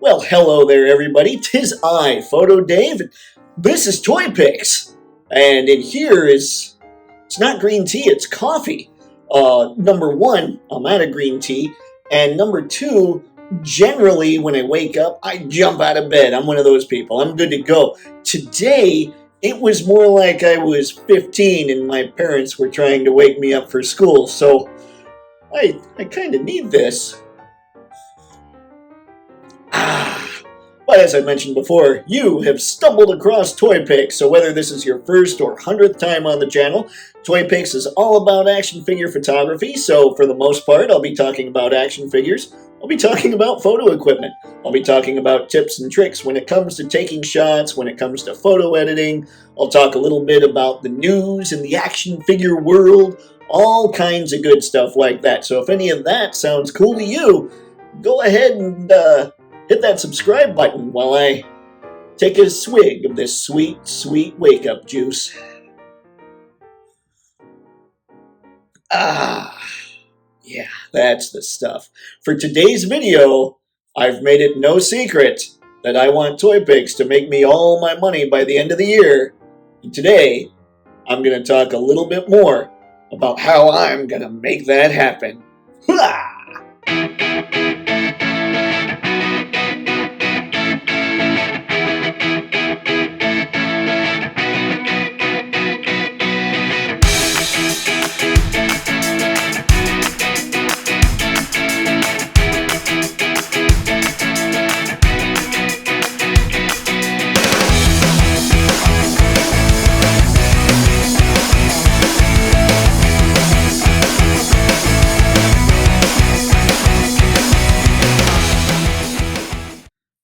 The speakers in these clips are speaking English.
Well, hello there, everybody. 'Tis I, Photo Dave. This is Toypixx, and in here it's not green tea, it's coffee. Number one, I'm out of green tea, and number two, generally when I wake up, I jump out of bed. I'm one of those people. I'm good to go. Today, it was more like I was 15 and my parents were trying to wake me up for school, so I kind of need this. But as I mentioned before, you have stumbled across Toypixx, so whether this is your first or 100th time on the channel, Toypixx is all about action figure photography, so for the most part, I'll be talking about action figures. I'll be talking about photo equipment. I'll be talking about tips and tricks when it comes to taking shots, when it comes to photo editing. I'll talk a little bit about the news in the action figure world, all kinds of good stuff like that. So if any of that sounds cool to you, go ahead and hit that subscribe button while I take a swig of this sweet, sweet wake-up juice. Yeah, that's the stuff. For today's video, I've made it no secret that I want Toypixx to make me all my money by the end of the year. And today, I'm going to talk a little bit more about how I'm going to make that happen. Hoo-ah!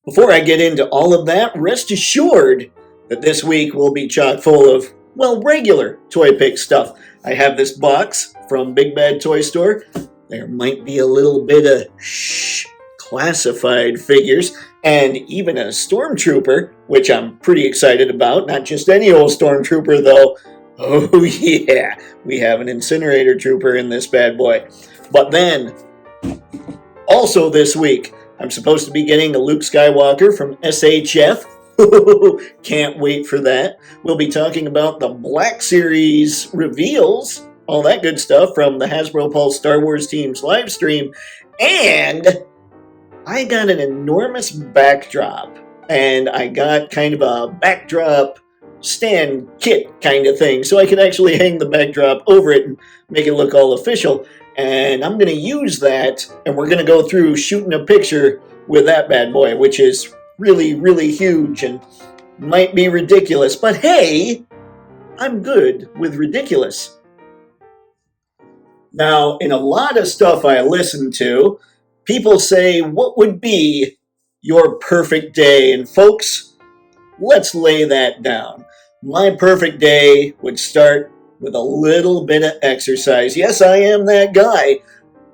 Before I get into all of that, rest assured that this week will be chock full of, well, regular Toypixx stuff. I have this box from Big Bad Toy Store. There might be a little bit of classified figures, and even a Stormtrooper, which I'm pretty excited about. Not just any old Stormtrooper, though. Oh yeah, we have an incinerator trooper in this bad boy. But then, also this week, I'm supposed to be getting a Luke Skywalker from SHF. Can't wait for that. We'll be talking about the Black Series reveals, all that good stuff from the Hasbro Pulse Star Wars Teams live stream. And I got an enormous backdrop. And I got kind of a backdrop stand kit kind of thing. So I can actually hang the backdrop over it and make it look all official. And I'm going to use that, and we're going to go through shooting a picture with that bad boy, which is really, really huge and might be ridiculous. But hey, I'm good with ridiculous. Now, in a lot of stuff I listen to, people say, what would be your perfect day? And folks, let's lay that down. My perfect day would start with a little bit of exercise. Yes, I am that guy.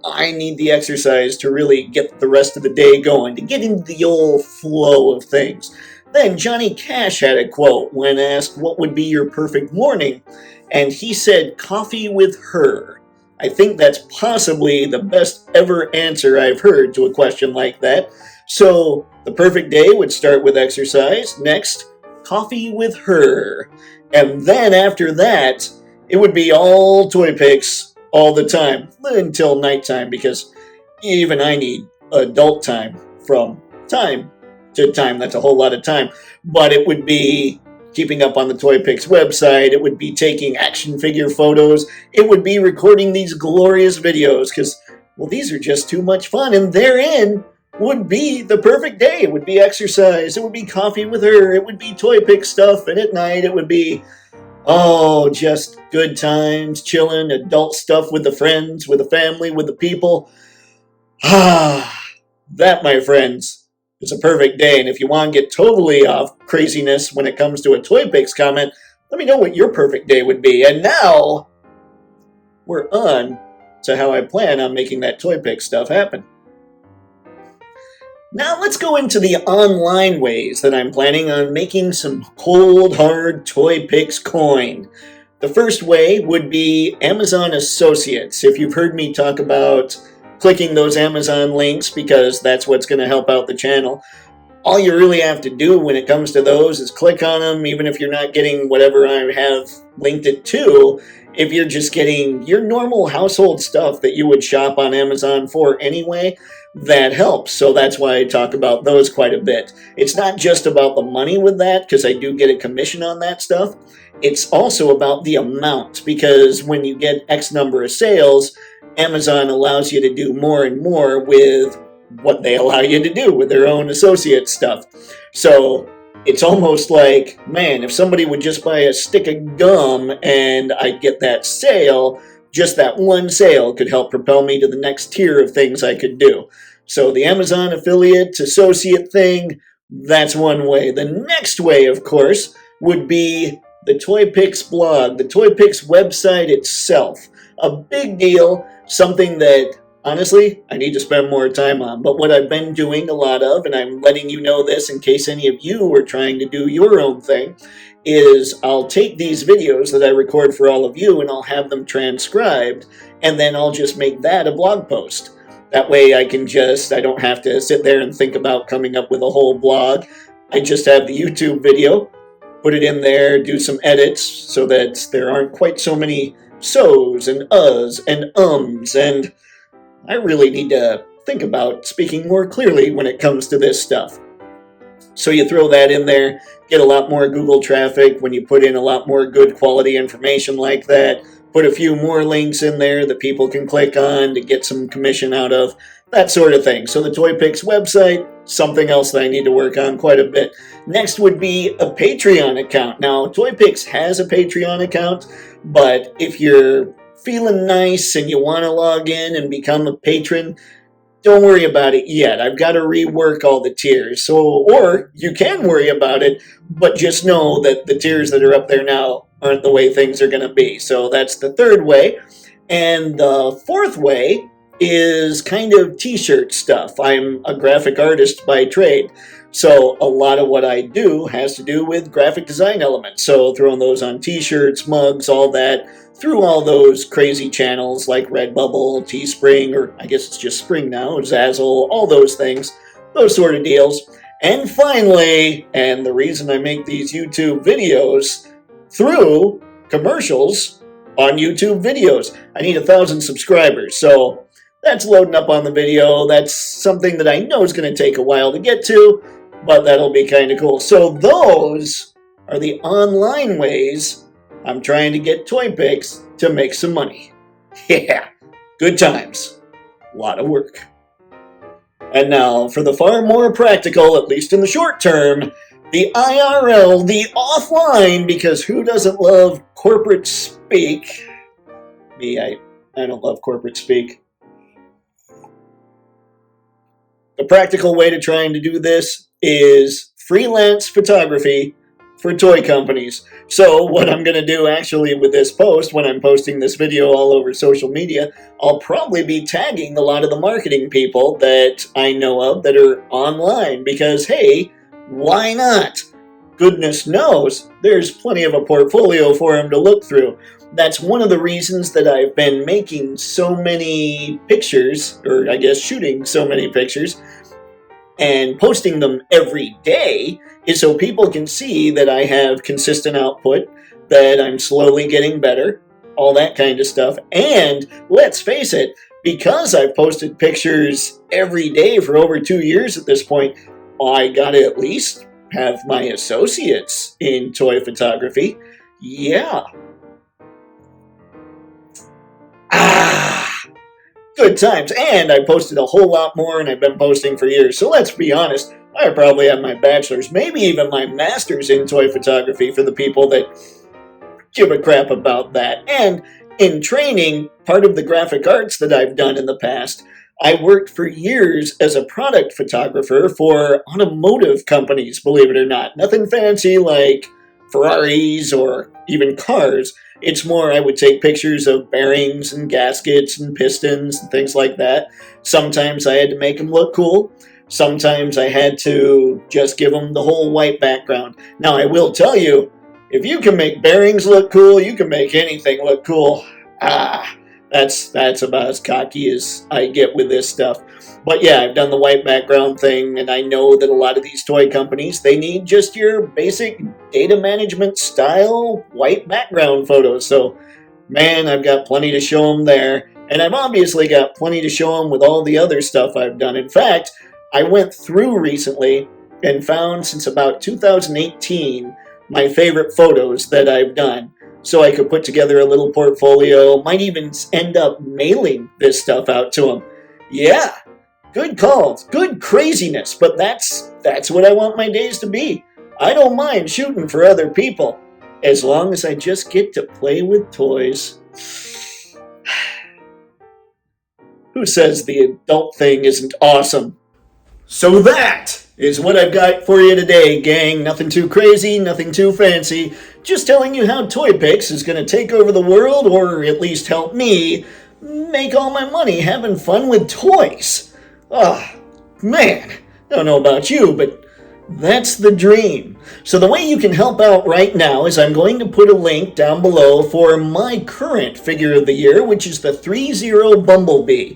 I need the exercise to really get the rest of the day going, to get into the old flow of things. Then Johnny Cash had a quote when asked what would be your perfect morning, and he said, coffee with her. I think that's possibly the best ever answer I've heard to a question like that. So the perfect day would start with exercise. Next, coffee with her. And then after that, it would be all Toypixx all the time, until nighttime, because even I need adult time from time to time. That's a whole lot of time. But it would be keeping up on the Toypixx website. It would be taking action figure photos. It would be recording these glorious videos, because, well, these are just too much fun. And therein would be the perfect day. It would be exercise. It would be coffee with her. It would be Toypixx stuff. And at night, it would be, oh, just good times, chilling, adult stuff with the friends, with the family, with the people. That, my friends, is a perfect day. And if you want to get totally off craziness when it comes to a Toypixx comment, let me know what your perfect day would be. And now, we're on to how I plan on making that Toypixx stuff happen. Now let's go into the online ways that I'm planning on making some cold, hard Toypixx coin. The first way would be Amazon Associates. If you've heard me talk about clicking those Amazon links, because that's what's going to help out the channel, All you really have to do when it comes to those is click on them, even if you're not getting whatever I have linked it to. If you're just getting your normal household stuff that you would shop on Amazon for anyway, that helps. So that's why I talk about those quite a bit. It's not just about the money with that, because I do get a commission on that stuff. It's also about the amount, because when you get X number of sales, Amazon allows you to do more and more with what they allow you to do with their own associate stuff. So it's almost like, man, if somebody would just buy a stick of gum and I'd get that sale, just that one sale could help propel me to the next tier of things I could do. So the Amazon affiliate associate thing, that's one way. The next way, of course, would be the Toypixx blog, the Toypixx website itself. A big deal, something that honestly, I need to spend more time on. But what I've been doing a lot of, and I'm letting you know this in case any of you are trying to do your own thing, is I'll take these videos that I record for all of you and I'll have them transcribed, and then I'll just make that a blog post. That way I don't have to sit there and think about coming up with a whole blog. I just have the YouTube video, put it in there, do some edits so that there aren't quite so many so's and uhs and ums, and I really need to think about speaking more clearly when it comes to this stuff. So you throw that in there, get a lot more Google traffic when you put in a lot more good quality information like that. Put a few more links in there that people can click on to get some commission out of, that sort of thing. So the Toypixx website, something else that I need to work on quite a bit. Next would be a Patreon account. Now, Toypixx has a Patreon account, but if you're feeling nice and you want to log in and become a patron, don't worry about it yet. I've got to rework all the tiers. Or you can worry about it, but just know that the tiers that are up there now aren't the way things are going to be. So that's the third way. And the fourth way is kind of t-shirt stuff. I'm a graphic artist by trade. So a lot of what I do has to do with graphic design elements. So throwing those on t-shirts, mugs, all that, through all those crazy channels like Redbubble, Teespring, or I guess it's just Spring now, Zazzle, all those things, those sort of deals. And finally, and the reason I make these YouTube videos, through commercials on YouTube videos. I need 1,000 subscribers, so that's loading up on the video. That's something that I know is going to take a while to get to, but that'll be kind of cool. So those are the online ways I'm trying to get Toypixx to make some money. Yeah, good times. A lot of work. And now for the far more practical, at least in the short term, the IRL, the offline, because who doesn't love corporate speak? Me, I don't love corporate speak. The practical way to trying to do this is freelance photography for toy companies. So what I'm going to do actually with this post, when I'm posting this video all over social media, I'll probably be tagging a lot of the marketing people that I know of that are online because, hey, why not? Goodness knows there's plenty of a portfolio for them to look through. That's one of the reasons that I've been making so many pictures, or I guess shooting so many pictures, and posting them every day is so people can see that I have consistent output, that I'm slowly getting better, all that kind of stuff. And let's face it, because I've posted pictures every day for over 2 years at this point, I gotta at least have my associates in toy photography. Yeah. Good times. And I posted a whole lot more, and I've been posting for years. So let's be honest, I probably have my bachelor's, maybe even my master's in toy photography for the people that give a crap about that. And in training, part of the graphic arts that I've done in the past, I worked for years as a product photographer for automotive companies, believe it or not. Nothing fancy like Ferraris or even cars. It's more I would take pictures of bearings and gaskets and pistons and things like that. Sometimes I had to make them look cool. Sometimes I had to just give them the whole white background. Now I will tell you, if you can make bearings look cool, you can make anything look cool. That's about as cocky as I get with this stuff. But yeah, I've done the white background thing, and I know that a lot of these toy companies, they need just your basic data management style white background photos. So, man, I've got plenty to show them there. And I've obviously got plenty to show them with all the other stuff I've done. In fact, I went through recently and found since about 2018 my favorite photos that I've done, so I could put together a little portfolio. Might even end up mailing this stuff out to them. Yeah, good calls, good craziness, but that's what I want my days to be. I don't mind shooting for other people, as long as I just get to play with toys. Who says the adult thing isn't awesome? So that is what I've got for you today, gang. Nothing too crazy, nothing too fancy. Just telling you how Toypixx is going to take over the world, or at least help me make all my money having fun with toys. Ah, man, I don't know about you, but that's the dream. So the way you can help out right now is I'm going to put a link down below for my current figure of the year, which is the 3-0 Bumblebee.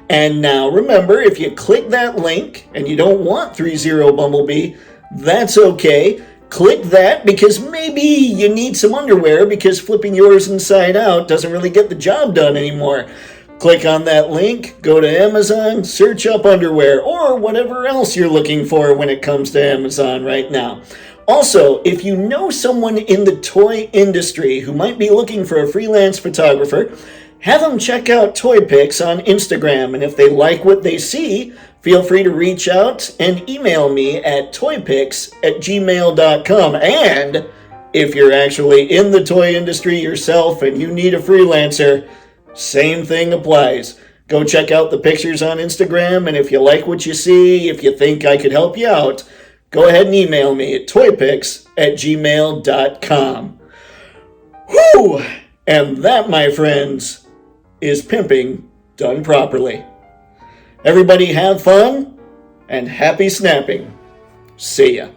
And now remember, if you click that link and you don't want 3-0 Bumblebee, that's okay. Click that because maybe you need some underwear because flipping yours inside out doesn't really get the job done anymore. Click on that link, go to Amazon, search up underwear or whatever else you're looking for when it comes to Amazon right now. Also, if you know someone in the toy industry who might be looking for a freelance photographer, have them check out Toypixx on Instagram, and if they like what they see, feel free to reach out and email me at toypixx@gmail.com. And if you're actually in the toy industry yourself and you need a freelancer, same thing applies. Go check out the pictures on Instagram, and if you like what you see, if you think I could help you out, go ahead and email me at toypixx@gmail.com. Whew! And that, my friends, is pimping done properly. Everybody have fun and happy snapping. See ya.